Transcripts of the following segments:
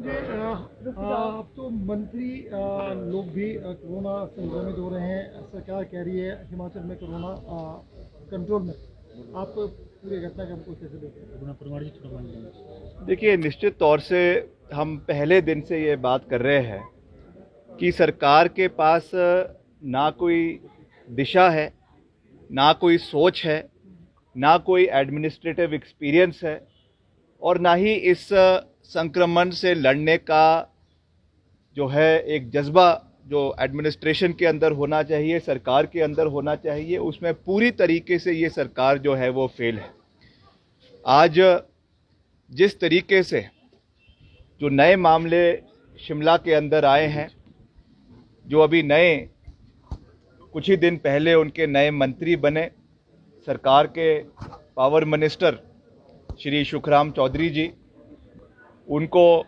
अब तो मंत्री लोग भी कोरोना संक्रमित हो रहे हैं। सरकार कह रही है हिमाचल में कोरोना कंट्रोल में। आप पूरी घटना को कैसे देखते हैं? देखिए, निश्चित तौर से हम पहले दिन से ये बात कर रहे हैं कि सरकार के पास ना कोई दिशा है, ना कोई सोच है, ना कोई एडमिनिस्ट्रेटिव एक्सपीरियंस है और ना ही इस संक्रमण से लड़ने का जो है एक जज्बा जो एडमिनिस्ट्रेशन के अंदर होना चाहिए, सरकार के अंदर होना चाहिए, उसमें पूरी तरीके से ये सरकार जो है वो फेल है। आज जिस तरीके से जो नए मामले शिमला के अंदर आए हैं, जो अभी नए कुछ ही दिन पहले उनके नए मंत्री बने, सरकार के पावर मिनिस्टर श्री सुखराम चौधरी जी, उनको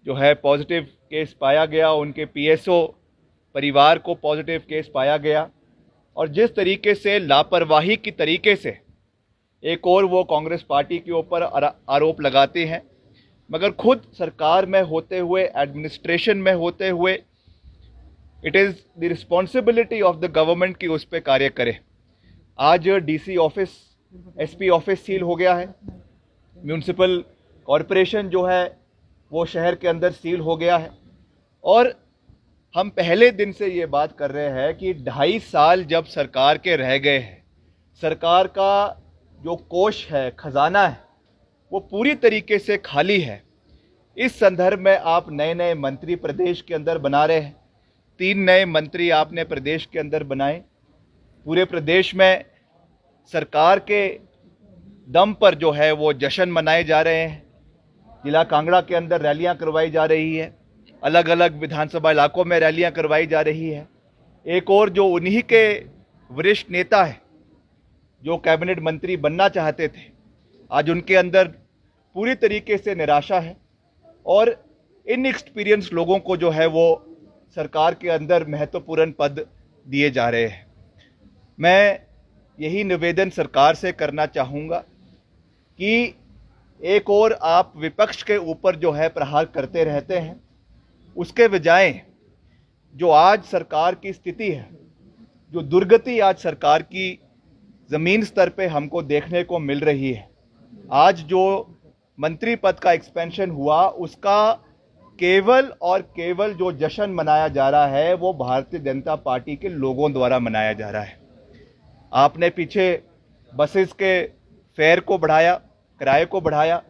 जो है पॉजिटिव केस पाया गया, उनके पीएसओ परिवार को पॉजिटिव केस पाया गया और जिस तरीके से लापरवाही की तरीके से एक और वो कांग्रेस पार्टी के ऊपर आरोप लगाते हैं, मगर खुद सरकार में होते हुए, एडमिनिस्ट्रेशन में होते हुए, it is the responsibility of the government की उस पर कार्य करे। आज DC office, SP office seal हो गया है, म्यूनिसिपल कॉरपोरेशन जो है वो शहर के अंदर सील हो गया है और हम पहले दिन से ये बात कर रहे हैं कि 2.5 साल जब सरकार के रह गए हैं, सरकार का जो कोष है, खजाना है, वो पूरी तरीके से खाली है। इस संदर्भ में आप नए नए मंत्री प्रदेश के अंदर बना रहे हैं। 3 नए मंत्री आपने प्रदेश के अंदर बनाए। पूरे प्रदेश में सरकार के दम पर जो है वो जश्न मनाए जा रहे हैं। जिला कांगड़ा के अंदर रैलियां करवाई जा रही है, अलग अलग विधानसभा इलाकों में रैलियां करवाई जा रही है। एक और जो उन्हीं के वरिष्ठ नेता है, जो कैबिनेट मंत्री बनना चाहते थे, आज उनके अंदर पूरी तरीके से निराशा है और इनएक्सपीरियंस लोगों को जो है वो सरकार के अंदर महत्वपूर्ण पद दिए जा रहे हैं। मैं यही निवेदन सरकार से करना चाहूँगा कि एक और आप विपक्ष के ऊपर जो है प्रहार करते रहते हैं, उसके बजाय जो आज सरकार की स्थिति है, जो दुर्गति आज सरकार की ज़मीन स्तर पे हमको देखने को मिल रही है, आज जो मंत्री पद का एक्सपेंशन हुआ, उसका केवल और केवल जो जश्न मनाया जा रहा है वो भारतीय जनता पार्टी के लोगों द्वारा मनाया जा रहा है। आपने पीछे बसेस के फेयर को बढ़ाया, किराए को बढ़ाया,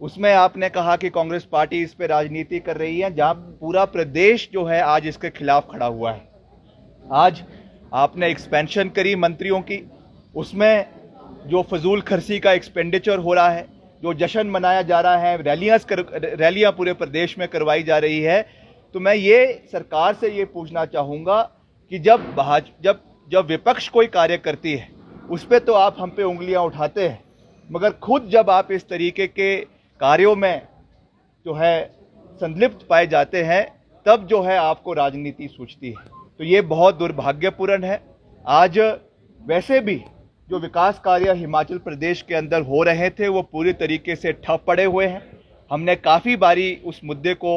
उसमें आपने कहा कि कांग्रेस पार्टी इस पे राजनीति कर रही है, जहां पूरा प्रदेश जो है आज इसके खिलाफ खड़ा हुआ है। आज आपने एक्सपेंशन करी मंत्रियों की, उसमें जो फजूल खर्ची का एक्सपेंडिचर हो रहा है, जो जश्न मनाया जा रहा है, रैलियां पूरे प्रदेश में करवाई जा रही है। तो मैं ये सरकार से ये पूछना चाहूँगा कि जब विपक्ष कोई कार्य करती है, उस पर तो आप हम पे उंगलियां उठाते हैं, मगर खुद जब आप इस तरीके के कार्यों में जो है संलिप्त पाए जाते हैं, तब जो है आपको राजनीति सूझती है। तो ये बहुत दुर्भाग्यपूर्ण है। आज वैसे भी जो विकास कार्य हिमाचल प्रदेश के अंदर हो रहे थे वो पूरी तरीके से ठप पड़े हुए हैं। हमने काफ़ी बारी उस मुद्दे को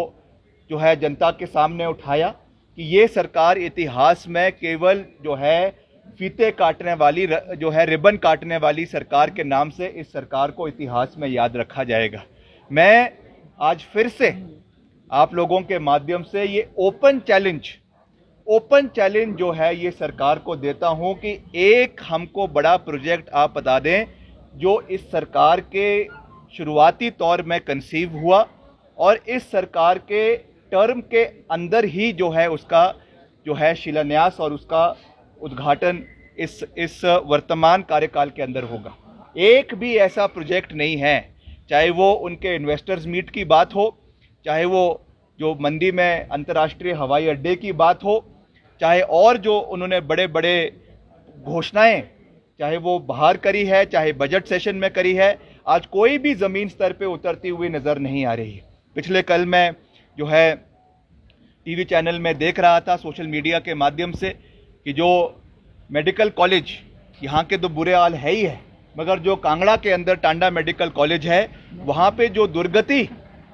जो है जनता के सामने उठाया कि ये सरकार इतिहास में केवल जो है फीते काटने वाली, जो है रिबन काटने वाली सरकार के नाम से इस सरकार को इतिहास में याद रखा जाएगा। मैं आज फिर से आप लोगों के माध्यम से ये ओपन चैलेंज जो है ये सरकार को देता हूं कि एक हमको बड़ा प्रोजेक्ट आप बता दें जो इस सरकार के शुरुआती तौर में कंसीव हुआ और इस सरकार के टर्म के अंदर ही जो है उसका जो है शिलान्यास और उसका उद्घाटन इस वर्तमान कार्यकाल के अंदर होगा। एक भी ऐसा प्रोजेक्ट नहीं है, चाहे वो उनके इन्वेस्टर्स मीट की बात हो, चाहे वो जो मंडी में अंतर्राष्ट्रीय हवाई अड्डे की बात हो, चाहे और जो उन्होंने बड़े बड़े घोषणाएं, चाहे वो बाहर करी है, चाहे बजट सेशन में करी है, आज कोई भी ज़मीन स्तर पे उतरती हुई नज़र नहीं आ रही है। पिछले कल मैं जो है टीवी चैनल में देख रहा था, सोशल मीडिया के माध्यम से, कि जो मेडिकल कॉलेज यहाँ के तो बुरे हाल है ही है, मगर जो कांगड़ा के अंदर टांडा मेडिकल कॉलेज है, वहाँ पे जो दुर्गति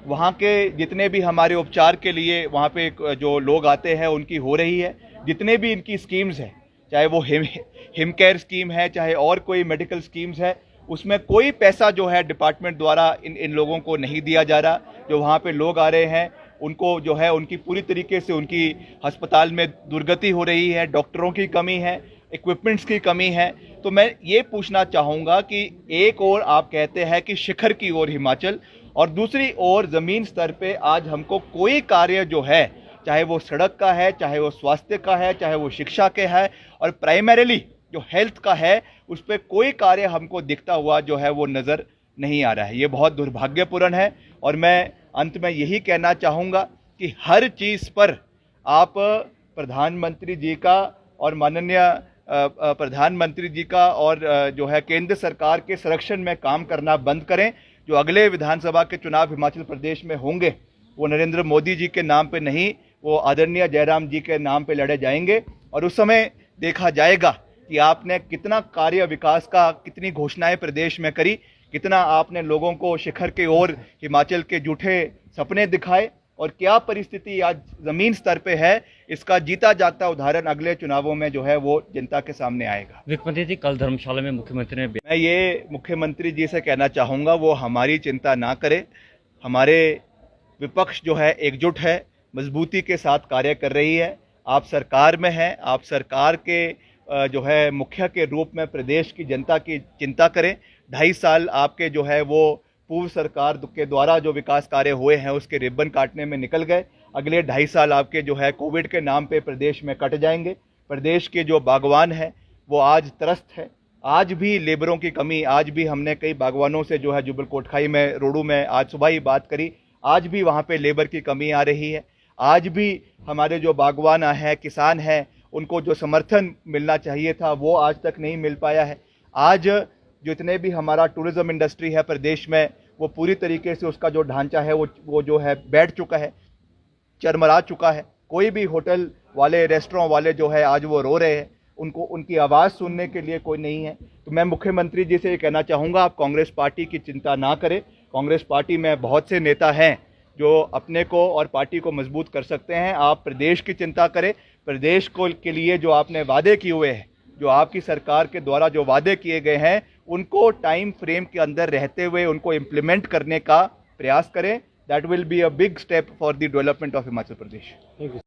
वहाँ के जितने भी हमारे उपचार के लिए वहाँ पे जो लोग आते हैं उनकी हो रही है। जितने भी इनकी स्कीम्स हैं, चाहे वो हिम केयर स्कीम है, चाहे और कोई मेडिकल स्कीम्स है, उसमें कोई पैसा जो है डिपार्टमेंट द्वारा इन लोगों को नहीं दिया जा रहा। जो वहाँ पे लोग आ रहे हैं उनको जो है उनकी पूरी तरीके से उनकी अस्पताल में दुर्गति हो रही है, डॉक्टरों की कमी है, इक्विपमेंट्स की कमी है। तो मैं ये पूछना चाहूँगा कि एक ओर आप कहते हैं कि शिखर की ओर हिमाचल, और दूसरी ओर ज़मीन स्तर पे आज हमको कोई कार्य जो है, चाहे वो सड़क का है, चाहे वो स्वास्थ्य का है, चाहे वो शिक्षा के है, और प्राइमरीली जो हेल्थ का है, उस पर कोई कार्य हमको दिखता हुआ जो है वो नज़र नहीं आ रहा है। ये बहुत दुर्भाग्यपूर्ण है। और मैं अंत में यही कहना चाहूँगा कि हर चीज़ पर आप प्रधानमंत्री जी का और माननीय प्रधानमंत्री जी का और जो है केंद्र सरकार के संरक्षण में काम करना बंद करें। जो अगले विधानसभा के चुनाव हिमाचल प्रदेश में होंगे वो नरेंद्र मोदी जी के नाम पे नहीं, वो आदरणीय जयराम जी के नाम पे लड़े जाएंगे। और उस समय देखा जाएगा कि आपने कितना कार्य विकास का, कितनी घोषणाएं प्रदेश में करी, कितना आपने लोगों को शिखर के ओर हिमाचल के झूठे सपने दिखाए, और क्या परिस्थिति आज जमीन स्तर पे है, इसका जीता जागता उदाहरण अगले चुनावों में जो है वो जनता के सामने आएगा। विक्रमादित्य जी, कल धर्मशाला में मुख्यमंत्री ने मैं ये मुख्यमंत्री जी से कहना चाहूँगा वो हमारी चिंता ना करें। हमारे विपक्ष जो है एकजुट है, मजबूती के साथ कार्य कर रही है। आप सरकार में हैं, आप सरकार के जो है मुखिया के रूप में प्रदेश की जनता की चिंता करें। 2.5 साल आपके जो है वो पूर्व सरकार के द्वारा जो विकास कार्य हुए हैं उसके रिबन काटने में निकल गए। अगले 2.5 साल आपके जो है कोविड के नाम पे प्रदेश में कट जाएंगे। प्रदेश के जो बागवान हैं वो आज त्रस्त है। आज भी लेबरों की कमी, आज भी हमने कई बागवानों से जो है जुब्बल कोटखाई में, रोडू में आज सुबह ही बात करी, आज भी वहाँ पे लेबर की कमी आ रही है। आज भी हमारे जो बागवान हैं, किसान हैं, उनको जो समर्थन मिलना चाहिए था वो आज तक नहीं मिल पाया है। आज जितने भी हमारा टूरिज्म इंडस्ट्री है प्रदेश में, वो पूरी तरीके से उसका जो ढांचा है वो जो है बैठ चुका है, चरमरा चुका है। कोई भी होटल वाले, रेस्टोरेंट वाले जो है आज वो रो रहे हैं, उनको उनकी आवाज़ सुनने के लिए कोई नहीं है। तो मैं मुख्यमंत्री जी से ये कहना चाहूँगा, आप कांग्रेस पार्टी की चिंता ना करें। कांग्रेस पार्टी में बहुत से नेता हैं जो अपने को और पार्टी को मजबूत कर सकते हैं। आप प्रदेश की चिंता करें। प्रदेश को के लिए जो आपने वादे किए हुए हैं, जो आपकी सरकार के द्वारा जो वादे किए गए हैं, उनको टाइम फ्रेम के अंदर रहते हुए उनको इम्प्लीमेंट करने का प्रयास करें। That will be a big step for the development of Himachal Pradesh.